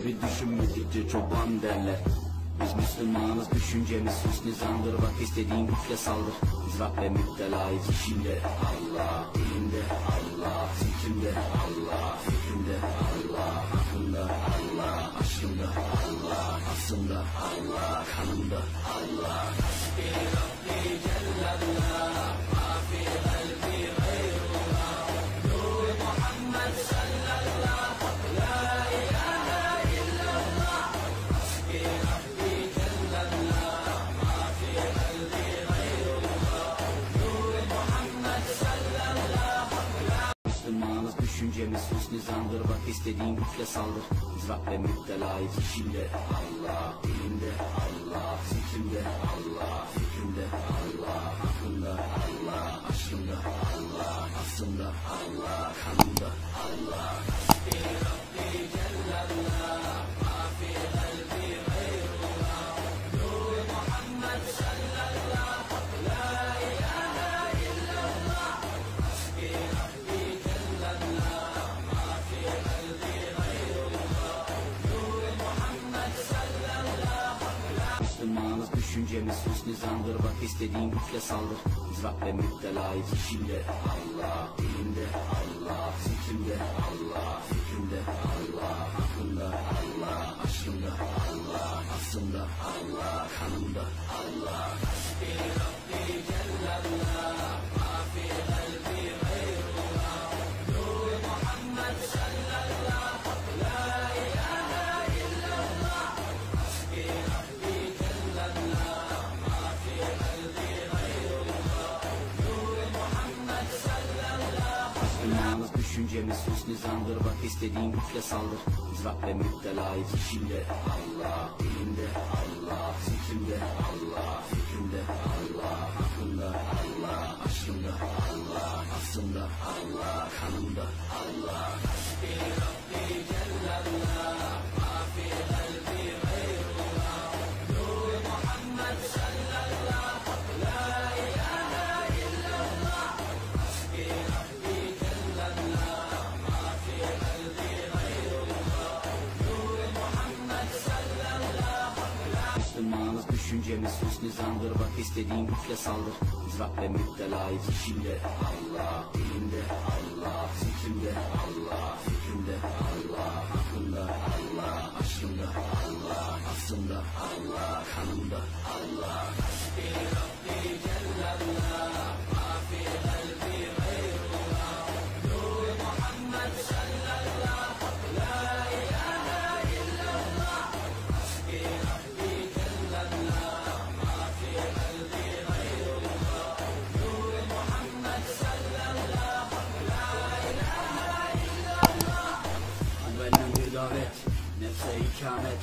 Bir düşünmedikçe çoban derler. Biz Müslümanız, düşüncemiz hüsnü zandır. Bak istediğin güçle saldır. İzrak ve müptelayız işinde Allah, elinde Allah, zikrimde Allah, fikrimde Allah, aklımda Allah, aşkımda Allah, aslında Allah, kanımda Allah. Hasbi Rabbi Cellallah, ma fi kalbi gayrullah, Nur Muhammed sallallahu, la ilahe illallah. Hasbi Rabbi Cellallah, ma fi kalbi gayrullah, Nur Muhammed sallallahu. Müslümanız, düşüncemiz hüsnü zandır. Bak istediğin güçle saldır. İzrak ve müptelayız işinde Allah, elinde Allah, zikrimde Allah, fikrimde Allah, aklımda Allah, aşkımda Allah, aslında Allah, kanımda Allah. Hasbi Rabbi Cellallah, ma fi kalbi gayrullah, Nur Muhammed sallallahu, la ilahe illallah. Hasbi Rabbi Cellallah, ma fi kalbi gayrullah, Nur Muhammed sallallahu. Müslümanız, düşüncemiz hüsnü zandır. Bak istediğin güçle saldır. İzrak ve müptelayız işinde Allah, elinde Allah, zikrimde Allah, fikrimde Allah, aklımda Allah, aşkımda Allah, aslında Allah, kanımda Allah. Hasbi Rabbi Cellallah, ma fi kalbi gayrullah, Nur Muhammed sallallahu, la ilahe illallah. Hasbi Rabbi Cellallah, ma fi kalbi gayrullah, Nur Muhammed sallallahu. Müslümanız, düşüncemiz hüsnü zandır. Bak istediğin güçle saldır. İzrak ve müptelayız işinde Allah, elinde Allah, zikrimde Allah, fikrimde Allah, aklımda Allah, aşkımda Allah, aslında Allah, kanımda Allah. Hasbi Rabbi Cellallah, ma fi kalbi gayrullah, Nur Muhammed sallallahu, la ilahe illallah. Hasbi Rabbi Cellallah, ma fi kalbi gayrullah, Nur Muhammed sallallahu. Müslümanız, düşüncemiz hüsnü zandır. Bak istediğin güçle saldır. İzrak ve müptelayız işinde Allah, elinde Allah, zikrimde Allah, fikrimde Allah, aklımda Allah, aşkımda Allah, aslında Allah, kanımda Allah. Hasbi Rabbi Cellallah, ma fi kalbi gayrullah, Nur Muhammed sallallahu, la ilahe illallah. Hasbi Rabbi Cellallah, ma fi kalbi gayrullah, Nur Muhammed sallallahu, la ilahe illallah. Evvelden bir davet, nefse ikamet.